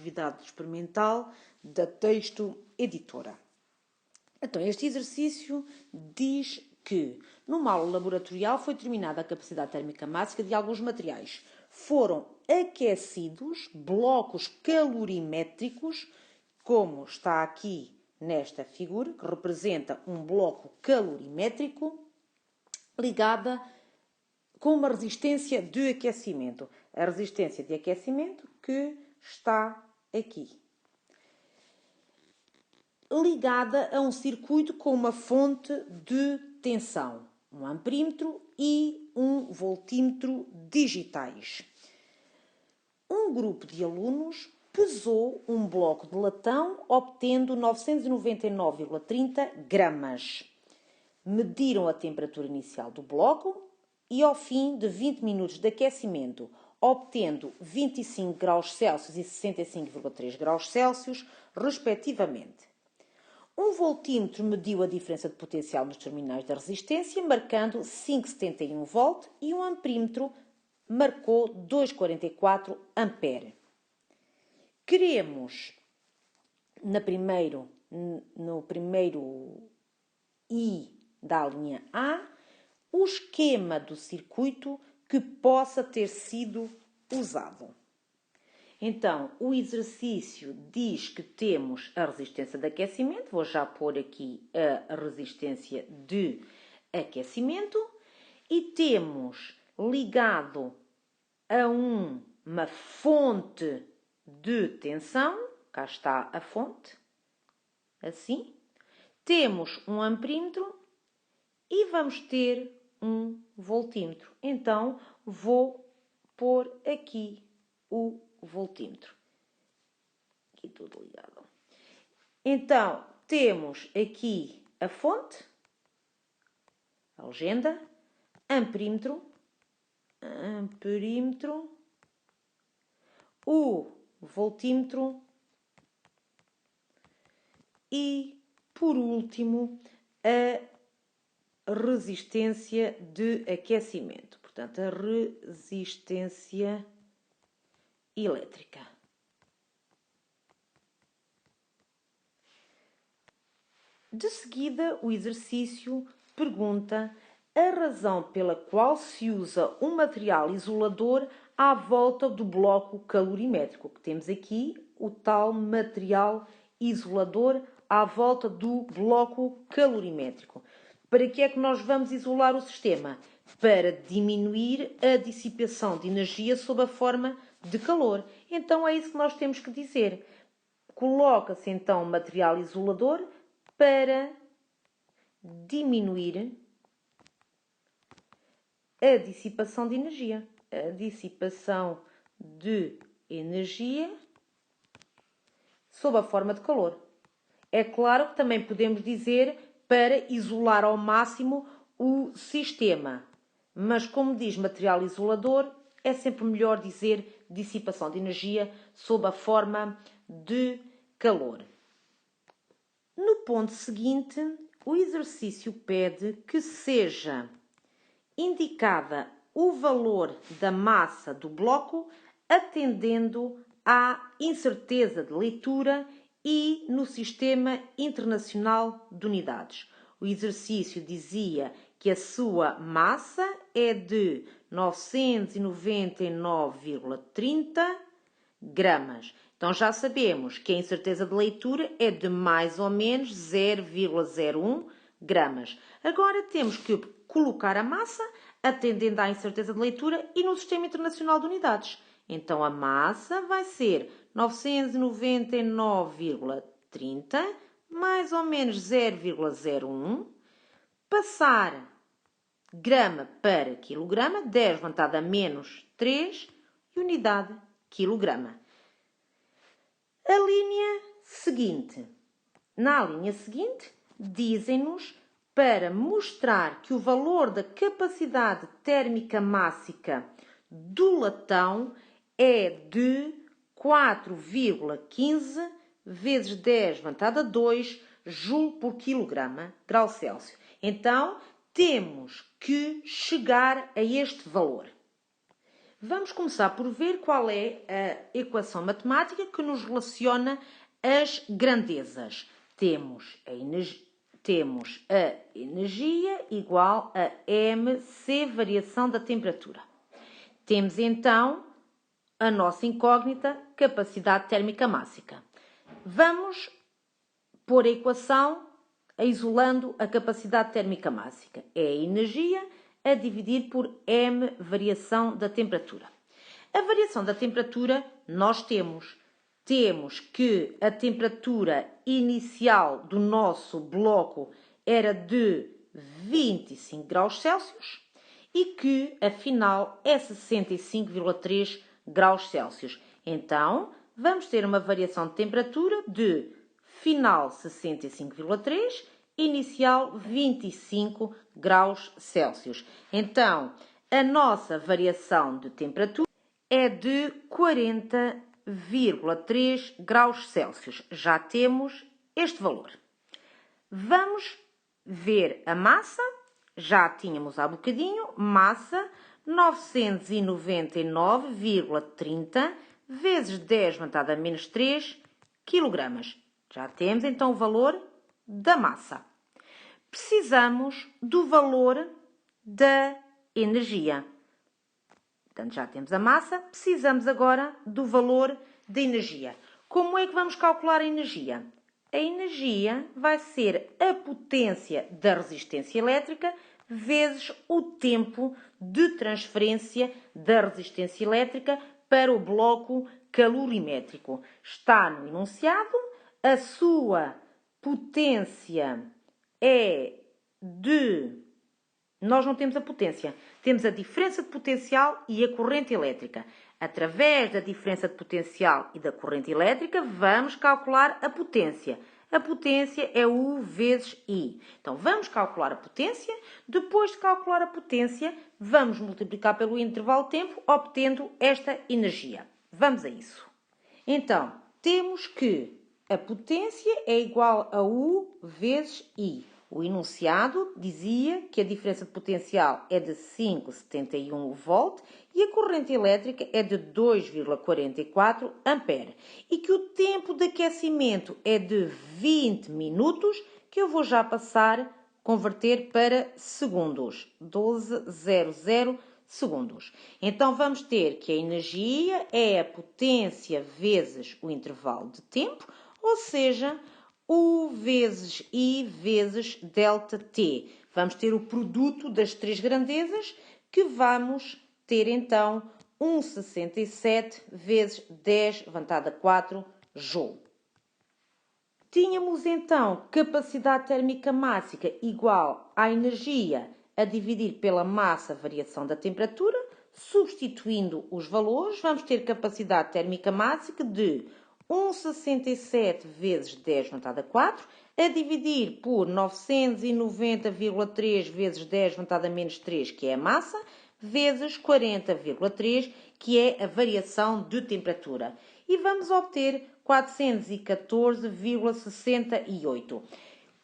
atividade experimental da Texto Editora. Então, este exercício diz que, numa aula laboratorial, foi determinada a capacidade térmica máxima de alguns materiais. Foram aquecidos blocos calorimétricos, como está aqui nesta figura, que representa um bloco calorimétrico, ligada com uma resistência de aquecimento. A resistência de aquecimento que está aqui. Ligada a um circuito com uma fonte de tensão, um amperímetro e um voltímetro digitais. Um grupo de alunos pesou um bloco de latão, obtendo 999,30 gramas. Mediram a temperatura inicial do bloco e, ao fim de 20 minutos de aquecimento, obtendo 25 graus Celsius e 65,3 graus Celsius, respectivamente. Um voltímetro mediu a diferença de potencial nos terminais da resistência, marcando 5,71 volt, e um amperímetro marcou 2,44 ampere. Queremos, no primeiro I da linha A, o esquema do circuito que possa ter sido usado. Então, o exercício diz que temos a resistência de aquecimento. Vou já pôr aqui a resistência de aquecimento. E temos ligado a uma fonte de tensão. Cá está a fonte. Assim. Temos um amperímetro e vamos ter um voltímetro. Então, vou pôr aqui o voltímetro. Aqui tudo ligado. Então, temos aqui a fonte, a legenda, amperímetro, o voltímetro e, por último, a resistência de aquecimento. Portanto, a resistência elétrica. De seguida, o exercício pergunta a razão pela qual se usa um material isolador à volta do bloco calorimétrico. Que temos aqui o tal material isolador à volta do bloco calorimétrico. Para que é que nós vamos isolar o sistema? Para diminuir a dissipação de energia sob a forma de calor. Então, é isso que nós temos que dizer. Coloca-se, então, o material isolador para diminuir a dissipação de energia. A dissipação de energia sob a forma de calor. É claro que também podemos dizer para isolar ao máximo o sistema. Mas, como diz material isolador, é sempre melhor dizer dissipação de energia sob a forma de calor. No ponto seguinte, o exercício pede que seja indicada o valor da massa do bloco, atendendo à incerteza de leitura e no Sistema Internacional de Unidades. O exercício dizia que a sua massa é de 999,30 gramas. Então, já sabemos que a incerteza de leitura é de mais ou menos 0,01 gramas. Agora temos que colocar a massa, atendendo à incerteza de leitura e no Sistema Internacional de Unidades. Então, a massa vai ser 999,30 mais ou menos 0,01. Passar grama para quilograma, 10 levantado a menos 3 e unidade quilograma. A linha seguinte. Na linha seguinte, dizem-nos para mostrar que o valor da capacidade térmica máxima do latão é de 4,15 vezes 10 levantado a 2 joule por quilograma, grau Celsius. Então, temos que chegar a este valor. Vamos começar por ver qual é a equação matemática que nos relaciona as grandezas. Temos a energia igual a mc variação da temperatura. Temos então a nossa incógnita, capacidade térmica mássica. Vamos pôr a equação isolando a capacidade térmica mássica. É a energia a dividir por m variação da temperatura. A variação da temperatura nós temos que a temperatura inicial do nosso bloco era de 25 graus Celsius e que a final é 65,3 graus Celsius. Então, vamos ter uma variação de temperatura de final 65,3, inicial 25 graus Celsius. Então, a nossa variação de temperatura é de 40,3 graus Celsius. Já temos este valor. Vamos ver a massa. Já tínhamos há bocadinho. Massa 999,30 vezes 10 elevado a menos 3 kg. Já temos então o valor da massa. Precisamos do valor da energia. Portanto, já temos a massa, precisamos agora do valor da energia. Como é que vamos calcular a energia? A energia vai ser a potência da resistência elétrica vezes o tempo de transferência da resistência elétrica para o bloco calorimétrico. Está no enunciado, a sua potência é de... Nós não temos a potência, temos a diferença de potencial e a corrente elétrica. Através da diferença de potencial e da corrente elétrica, vamos calcular a potência. A potência é U vezes I. Então, vamos calcular a potência. Depois de calcular a potência, vamos multiplicar pelo intervalo de tempo, obtendo esta energia. Vamos a isso. Então, temos que a potência é igual a U vezes I. O enunciado dizia que a diferença de potencial é de 5,71 volt e a corrente elétrica é de 2,44 ampere e que o tempo de aquecimento é de 20 minutos, que eu vou já converter para segundos, 12,00 segundos. Então, vamos ter que a energia é a potência vezes o intervalo de tempo, ou seja, U vezes I vezes delta T. Vamos ter o produto das três grandezas, que vamos ter então 1,67 vezes 10 elevado a 4 Joule. Tínhamos então capacidade térmica mássica igual à energia a dividir pela massa variação da temperatura. Substituindo os valores, vamos ter capacidade térmica mássica de 1,67 vezes 10 elevado a 4, a dividir por 990,3 vezes 10 elevado a menos 3, que é a massa, vezes 40,3, que é a variação de temperatura. E vamos obter 414,68.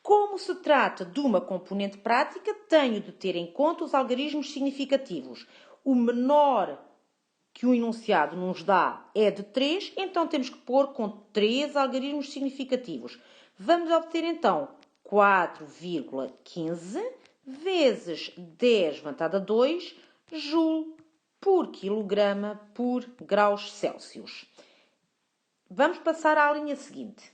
Como se trata de uma componente prática, tenho de ter em conta os algarismos significativos. O menor que o enunciado nos dá é de 3, então temos que pôr com 3 algarismos significativos. Vamos obter então 4,15 vezes 10 elevado a 2 Joule por quilograma por graus Celsius. Vamos passar à linha seguinte.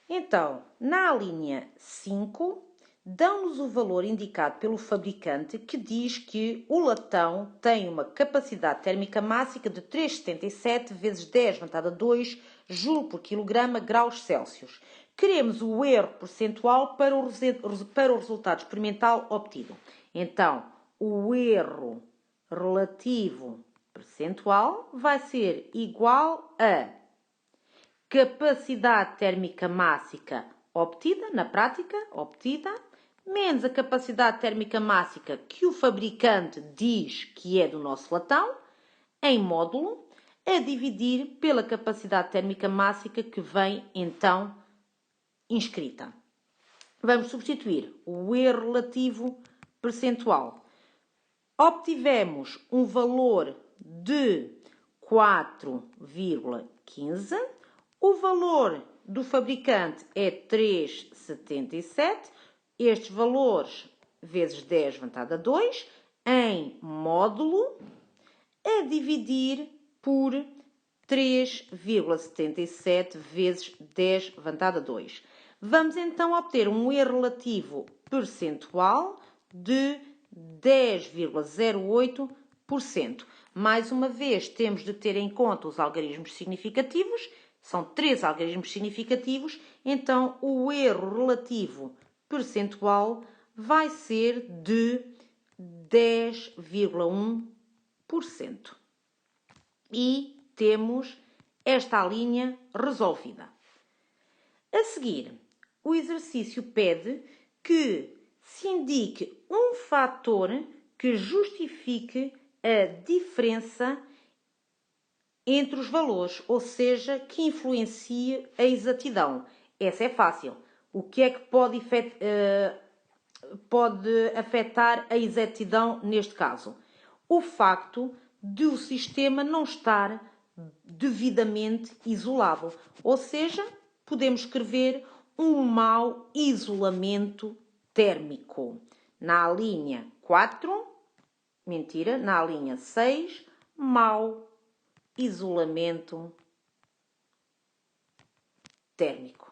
Então, na linha 5, dão-nos o valor indicado pelo fabricante, que diz que o latão tem uma capacidade térmica mássica de 3,77 vezes 10 elevado a 2 Joule por quilograma graus Celsius. Queremos o erro percentual para o resultado experimental obtido. Então, o erro relativo percentual vai ser igual a capacidade térmica mássica obtida, na prática, menos a capacidade térmica mássica que o fabricante diz que é do nosso latão, em módulo, a dividir pela capacidade térmica mássica que vem, então, inscrita. Vamos substituir o erro relativo percentual. Obtivemos um valor de 4,15. O valor do fabricante é 3,77. Estes valores vezes 10 elevado a 2 em módulo a dividir por 3,77 vezes 10 elevado a 2. Vamos então obter um erro relativo percentual de 10,08%. Mais uma vez, temos de ter em conta os algarismos significativos. São 3 algarismos significativos, então o erro relativo percentual vai ser de 10,1%. E temos esta linha resolvida. A seguir, o exercício pede que se indique um fator que justifique a diferença entre os valores, ou seja, que influencie a exatidão. Essa é fácil. O que é que pode afetar a exatidão neste caso? O facto de o sistema não estar devidamente isolado, ou seja, podemos escrever um mau isolamento térmico. Na linha 4, na linha 6, mau isolamento térmico.